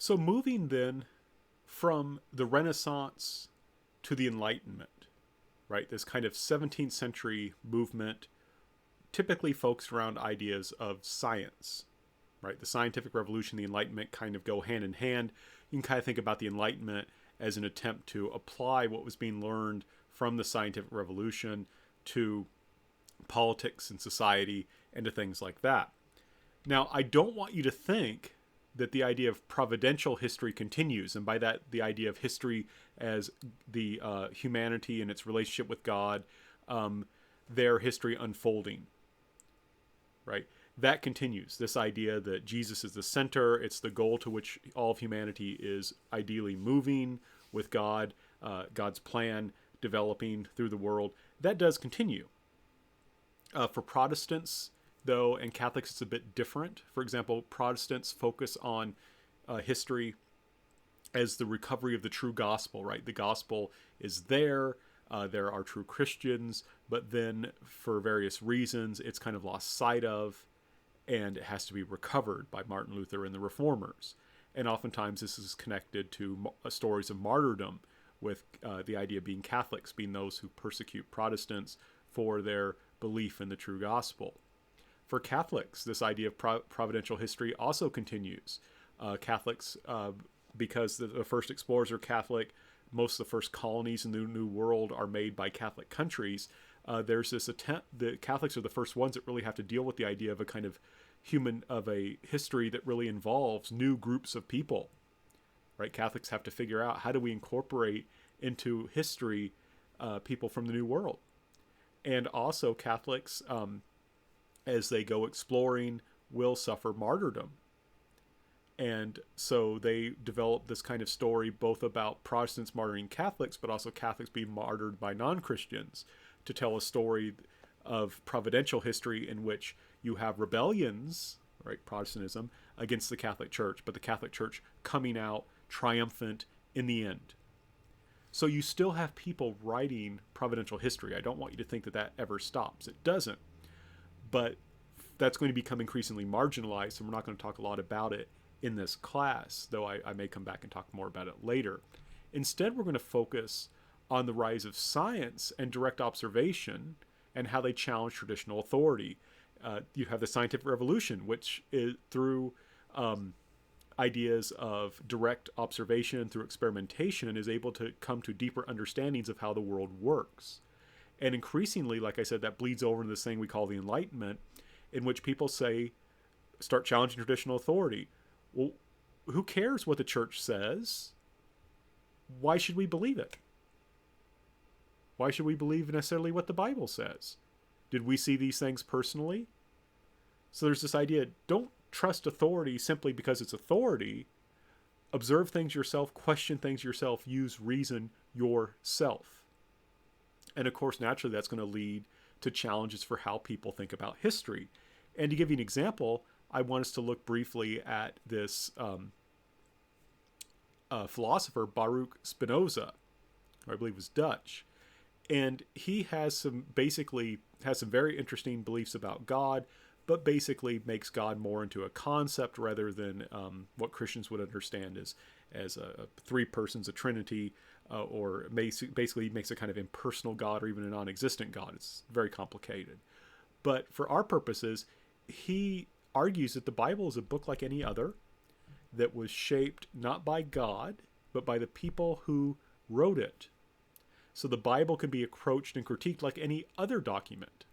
So moving then from the Renaissance to the Enlightenment, right? This kind of 17th century movement typically focused around ideas of science, right? The scientific revolution, the Enlightenment kind of go hand in hand. You can kind of think about the Enlightenment as an attempt to apply what was being learned from the scientific revolution to politics and society and to things like that. Now, I don't want you to think that the idea of providential history continues, and by that, the idea of history as the humanity and its relationship with God, their history unfolding, right? That continues. This idea that Jesus is the center, it's the goal to which all of humanity is ideally moving with God, God's plan developing through the world, that does continue. For Protestants, though, and Catholics, it's a bit different. For example, Protestants focus on history as the recovery of the true gospel, right? The gospel is there. There are true Christians, but then for various reasons, it's kind of lost sight of, and it has to be recovered by Martin Luther and the Reformers. And oftentimes this is connected to stories of martyrdom, with the idea of being Catholics, being those who persecute Protestants for their belief in the true gospel. For Catholics, this idea of providential history also continues. Catholics, because the first explorers are Catholic, most of the first colonies in the New World are made by Catholic countries. There's this attempt, the Catholics are the first ones that really have to deal with the idea of a kind of a history that really involves new groups of people, right? Catholics have to figure out, how do we incorporate into history people from the New World? And also Catholics, as they go exploring, will suffer martyrdom. And so they develop this kind of story both about Protestants martyring Catholics, but also Catholics being martyred by non-Christians, to tell a story of providential history in which you have rebellions, right, Protestantism, against the Catholic Church, but the Catholic Church coming out triumphant in the end. So you still have people writing providential history. I don't want you to think that that ever stops. It doesn't. But that's going to become increasingly marginalized, and we're not going to talk a lot about it in this class, though I may come back and talk more about it later. Instead, we're going to focus on the rise of science and direct observation and how they challenge traditional authority. You have the scientific revolution, which is through ideas of direct observation, through experimentation, is able to come to deeper understandings of how the world works. And increasingly, like I said, that bleeds over into this thing we call the Enlightenment, in which people start challenging traditional authority. Well, who cares what the church says? Why should we believe it? Why should we believe necessarily what the Bible says? Did we see these things personally? So there's this idea, don't trust authority simply because it's authority. Observe things yourself, question things yourself, use reason yourself. And of course, naturally, that's going to lead to challenges for how people think about history. And to give you an example, I want us to look briefly at this philosopher, Baruch Spinoza, who I believe was Dutch. And he has some very interesting beliefs about God, but basically makes God more into a concept rather than what Christians would understand as three persons, a trinity, or basically makes a kind of impersonal God or even a non-existent God. It's very complicated. But for our purposes, he argues that the Bible is a book like any other that was shaped not by God, but by the people who wrote it. So the Bible can be approached and critiqued like any other document.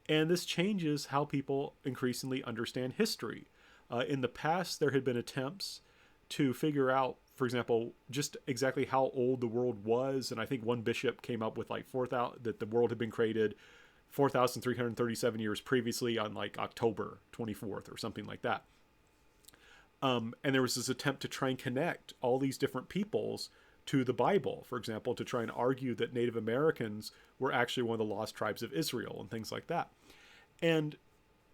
And this changes how people increasingly understand history. In the past, there had been attempts to figure out, for example, just exactly how old the world was. And I think one bishop came up with like 4,000, that the world had been created 4,337 years previously on like October 24th or something like that. And there was this attempt to try and connect all these different peoples to the Bible, for example, to try and argue that Native Americans were actually one of the lost tribes of Israel and things like that. And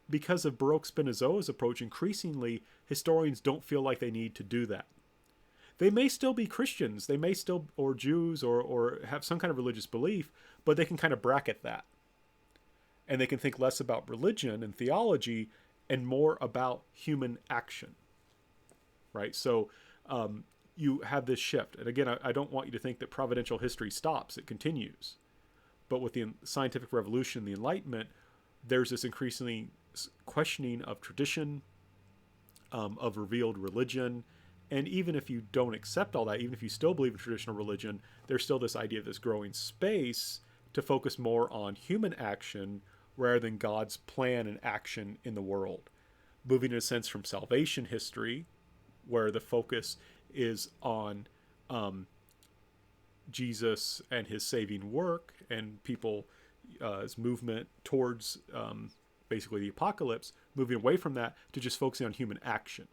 because of Baruch Spinoza's approach, increasingly historians don't feel like they need to do that. They may still be Christians, they may still, or Jews, or have some kind of religious belief, but they can kind of bracket that. And they can think less about religion and theology and more about human action. right? So you have this shift. And again, I don't want you to think that providential history stops. It continues. But with the scientific revolution, the Enlightenment, there's this increasingly questioning of tradition, of revealed religion. And even if you don't accept all that, even if you still believe in traditional religion, there's still this idea of this growing space to focus more on human action rather than God's plan and action in the world. Moving in a sense from salvation history, where the focus is on Jesus and his saving work and people's movement towards basically the apocalypse, moving away from that to just focusing on human action.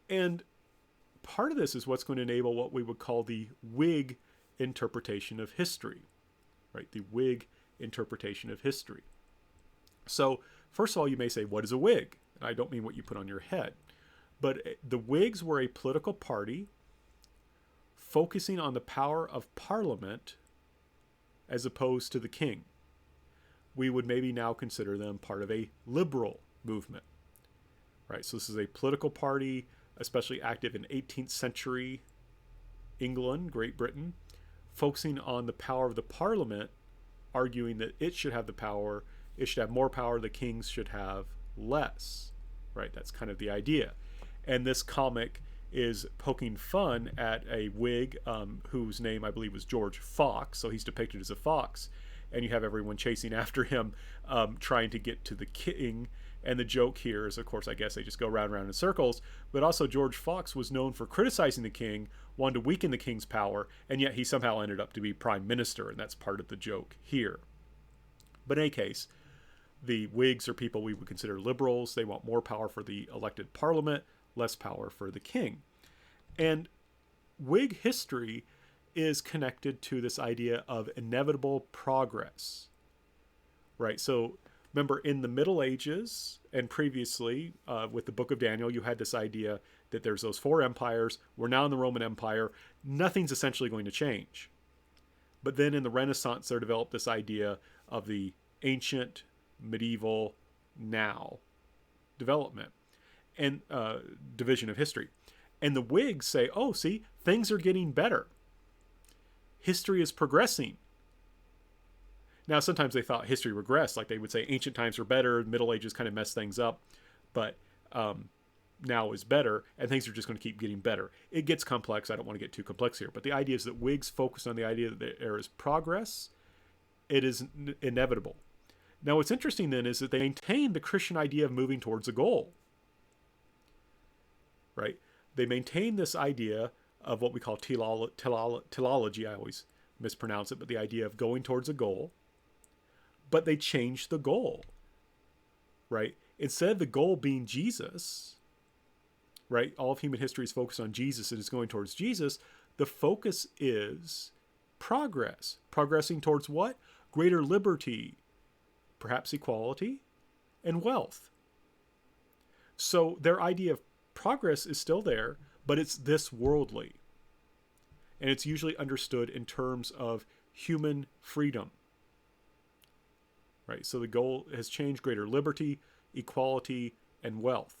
And part of this is what's going to enable what we would call the Whig interpretation of history, right? The Whig interpretation of history. So, first of all, you may say, what is a Whig? And I don't mean what you put on your head. But the Whigs were a political party focusing on the power of Parliament as opposed to the king. We would maybe now consider them part of a liberal movement, right? So this is a political party, especially active in 18th century England, Great Britain, focusing on the power of the Parliament, arguing that it should have the power, it should have more power, the kings should have less, right? That's kind of the idea. And this comic is poking fun at a Whig whose name I believe was George Fox, so he's depicted as a fox, and you have everyone chasing after him, trying to get to the king. And the joke here is, of course, I guess they just go round and round in circles, but also George Fox was known for criticizing the king, wanted to weaken the king's power, and yet he somehow ended up to be prime minister, and that's part of the joke here. But in any case, the Whigs are people we would consider liberals. They want more power for the elected parliament, less power for the king. And Whig history is connected to this idea of inevitable progress, right? So remember, in the Middle Ages and previously with the Book of Daniel, you had this idea that there's those four empires. We're now in the Roman Empire. Nothing's essentially going to change. But then in the Renaissance, there developed this idea of the ancient, medieval, now development and division of history. And the Whigs say, oh, see, things are getting better. History is progressing. Now, sometimes they thought history regressed, like they would say ancient times were better, Middle Ages kind of messed things up, but now is better, and things are just going to keep getting better. It gets complex. I don't want to get too complex here, but the idea is that Whigs focus on the idea that there is progress. It is inevitable. Now, what's interesting then is that they maintain the Christian idea of moving towards a goal, right? They maintain this idea of what we call teleology. I always mispronounce it, but the idea of going towards a goal. But they change the goal, right? Instead of the goal being Jesus, right? All of human history is focused on Jesus and is going towards Jesus. The focus is progress. Progressing towards what? Greater liberty, perhaps equality, and wealth. So their idea of progress is still there, but it's this worldly. And it's usually understood in terms of human freedom. Right? So the goal has changed: greater liberty, equality, and wealth.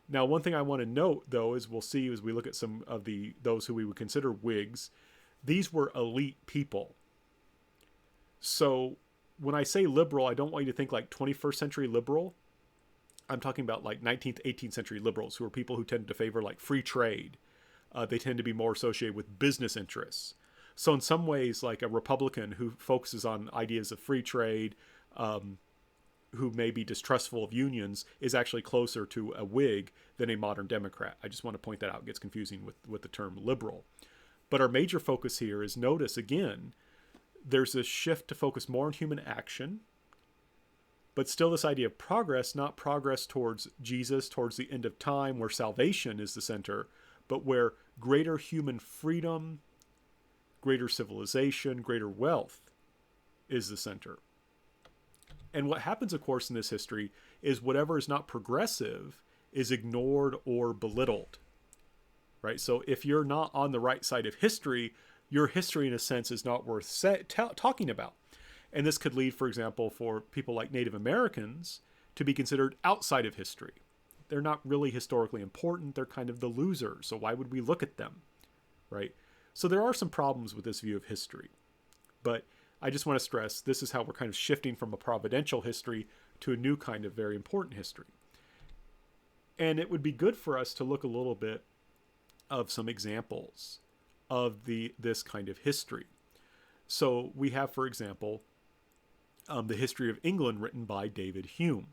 Now, one thing I want to note, though, is we'll see as we look at some of those who we would consider Whigs, these were elite people. So when I say liberal, I don't want you to think like 21st century liberal. I'm talking about like 19th, 18th century liberals, who are people who tended to favor like free trade. They tend to be more associated with business interests. So in some ways, like a Republican who focuses on ideas of free trade, who may be distrustful of unions, is actually closer to a Whig than a modern Democrat. I just want to point that out. It gets confusing with the term liberal. But our major focus here is, notice again, there's this shift to focus more on human action, but still this idea of progress, not progress towards Jesus, towards the end of time, where salvation is the center, but where greater human freedom, greater civilization, greater wealth is the center. And what happens, of course, in this history is whatever is not progressive is ignored or belittled, right? So if you're not on the right side of history, your history, in a sense, is not worth talking about. And this could lead, for example, for people like Native Americans to be considered outside of history. they're not really historically important. They're kind of the losers. So why would we look at them, right? So there are some problems with this view of history. But I just want to stress this is how we're kind of shifting from a providential history to a new kind of very important history. And it would be good for us to look a little bit of some examples of this kind of history. So we have, for example, the History of England written by David Hume.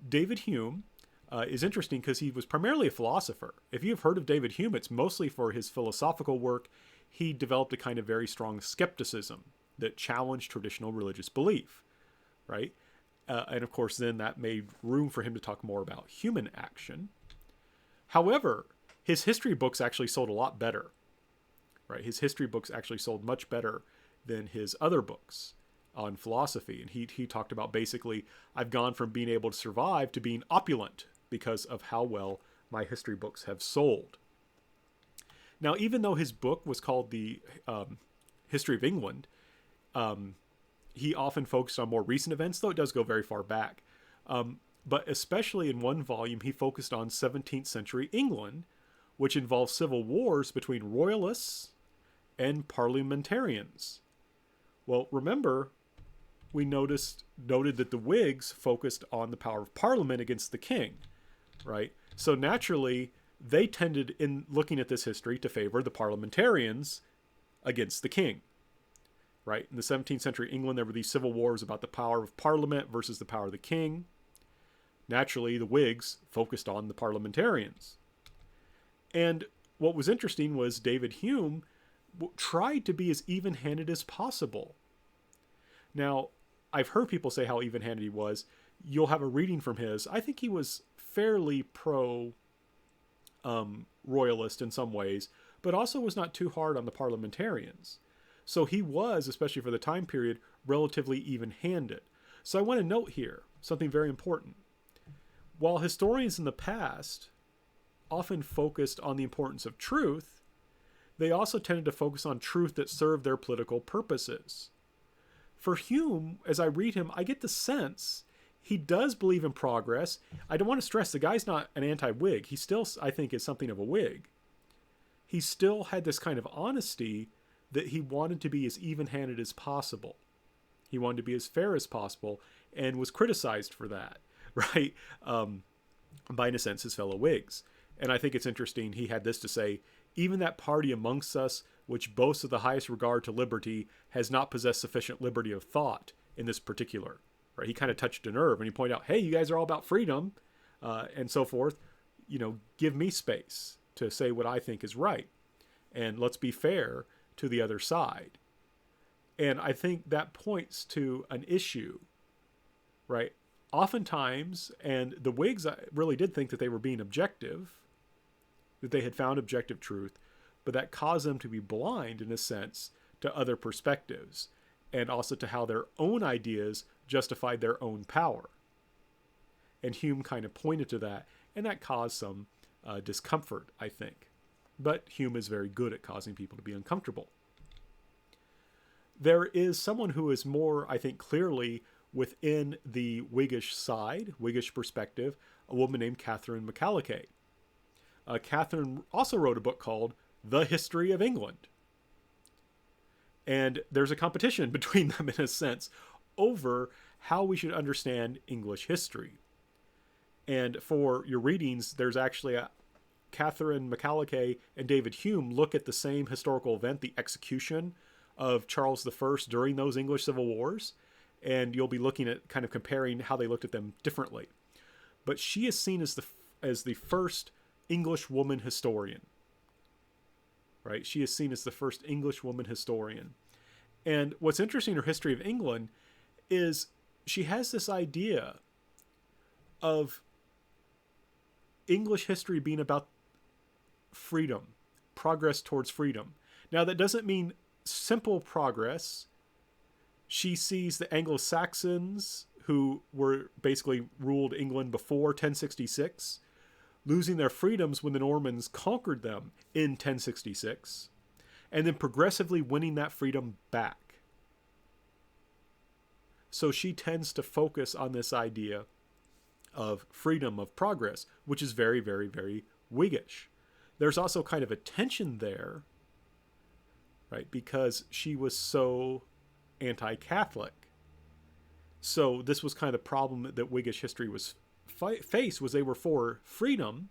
David Hume is interesting because he was primarily a philosopher. If you've heard of David Hume, it's mostly for his philosophical work. He developed a kind of very strong skepticism that challenged traditional religious belief, right? And of course, then that made room for him to talk more about human action. However, his history books actually sold a lot better, right? His history books actually sold much better than his other books on philosophy. And he talked about basically, I've gone from being able to survive to being opulent because of how well my history books have sold. Now, even though his book was called the History of England, he often focused on more recent events, though it does go very far back. But especially in one volume, he focused on 17th century England, which involved civil wars between royalists and parliamentarians. Well, remember, we noted that the Whigs focused on the power of Parliament against the king, right? So naturally, they tended, in looking at this history, to favor the parliamentarians against the king, right? In the 17th century England, there were these civil wars about the power of Parliament versus the power of the king. Naturally, the Whigs focused on the parliamentarians. And what was interesting was David Hume tried to be as even-handed as possible. Now, I've heard people say how even-handed he was. You'll have a reading from his. I think he was fairly royalist in some ways, but also was not too hard on the parliamentarians. So he was, especially for the time period, relatively even-handed. So I want to note here something very important. While historians in the past often focused on the importance of truth, they also tended to focus on truth that served their political purposes. For Hume, as I read him, I get the sense he does believe in progress. I don't want to stress the guy's not an anti-Whig. He still, I think, is something of a Whig. He still had this kind of honesty that he wanted to be as even-handed as possible. He wanted to be as fair as possible and was criticized for that, right? By, in a sense, his fellow Whigs. And I think it's interesting, he had this to say, even that party amongst us which boasts of the highest regard to liberty has not possessed sufficient liberty of thought in this particular. Right? He kind of touched a nerve and he pointed out, hey, you guys are all about freedom and so forth. Give me space to say what I think is right. And let's be fair to the other side. And I think that points to an issue, right? Oftentimes, and the Whigs really did think that they were being objective, that they had found objective truth, but that caused them to be blind, in a sense, to other perspectives, and also to how their own ideas justified their own power. And Hume kind of pointed to that, and that caused some discomfort, I think. But Hume is very good at causing people to be uncomfortable. There is someone who is more, I think, clearly within the Whiggish side, Whiggish perspective, a woman named Catherine Michalik. Catherine also wrote a book called The History of England. And there's a competition between them, in a sense, over how we should understand English history. And for your readings, there's actually Catherine Michalik and David Hume look at the same historical event, the execution of Charles I during those English Civil Wars. And you'll be looking at kind of comparing how they looked at them differently. But she is seen as the first English woman historian. Right? She is seen as the first English woman historian. And what's interesting in her History of England is she has this idea of English history being about freedom, progress towards freedom. Now, that doesn't mean simple progress. She sees the Anglo-Saxons, who were basically ruled England before 1066, losing their freedoms when the Normans conquered them in 1066, and then progressively winning that freedom back. So she tends to focus on this idea of freedom, of progress, which is very, very, very Whiggish. There's also kind of a tension there, right? Because she was so anti-Catholic. So this was kind of the problem that Whiggish history was faced, was they were for freedom,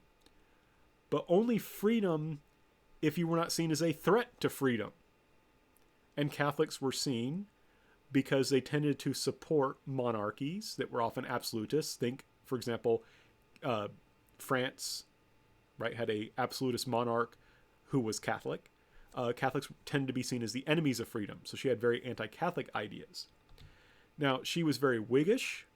but only freedom if you were not seen as a threat to freedom. And Catholics were seen because they tended to support monarchies that were often absolutists. Think, for example, France, right, had a absolutist monarch who was Catholic. Catholics tended to be seen as the enemies of freedom, so she had very anti-Catholic ideas. Now, she was very Whiggish.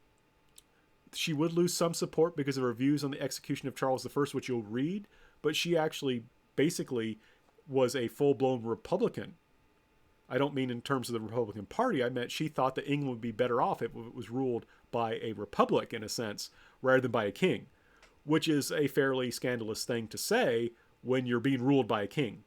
She would lose some support because of her views on the execution of Charles I, which you'll read, but she actually basically was a full-blown Republican. I don't mean in terms of the Republican Party. I meant she thought that England would be better off if it was ruled by a republic, in a sense, rather than by a king, which is a fairly scandalous thing to say when you're being ruled by a king.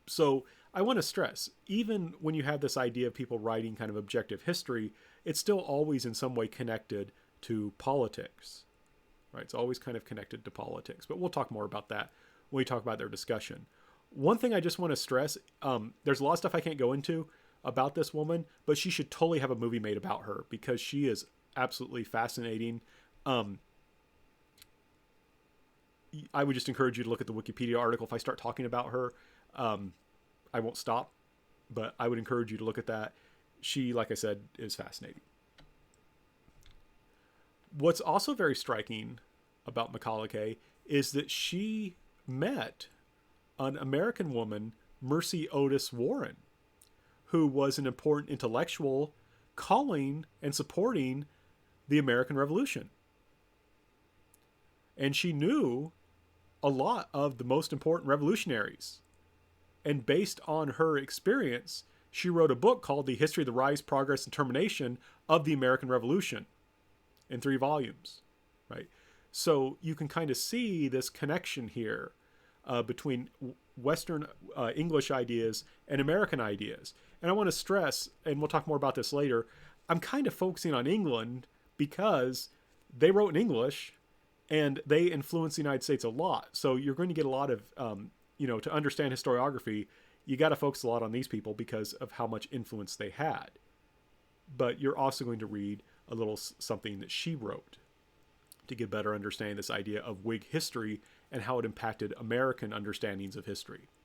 So I want to stress, even when you have this idea of people writing kind of objective history, it's still always in some way connected to politics, right? It's always kind of connected to politics, but we'll talk more about that when we talk about their discussion. One thing I just want to stress, there's a lot of stuff I can't go into about this woman, but she should totally have a movie made about her because she is absolutely fascinating. I would just encourage you to look at the Wikipedia article. If I start talking about her, I won't stop, but I would encourage you to look at that. She, like I said, is fascinating. What's also very striking about Michalik is that she met an American woman, Merci Otis Warren, who was an important intellectual calling and supporting the American Revolution. And she knew a lot of the most important revolutionaries. And based on her experience, she wrote a book called The History of the Rise, Progress, and Termination of the American Revolution in 3 volumes, right? So you can kind of see this connection here between Western English ideas and American ideas. And I want to stress, and we'll talk more about this later, I'm kind of focusing on England because they wrote in English and they influenced the United States a lot. So you're going to get a lot of, to understand historiography, you got to focus a lot on these people because of how much influence they had. But you're also going to read a little something that she wrote to get better understanding this idea of Whig history and how it impacted American understandings of history.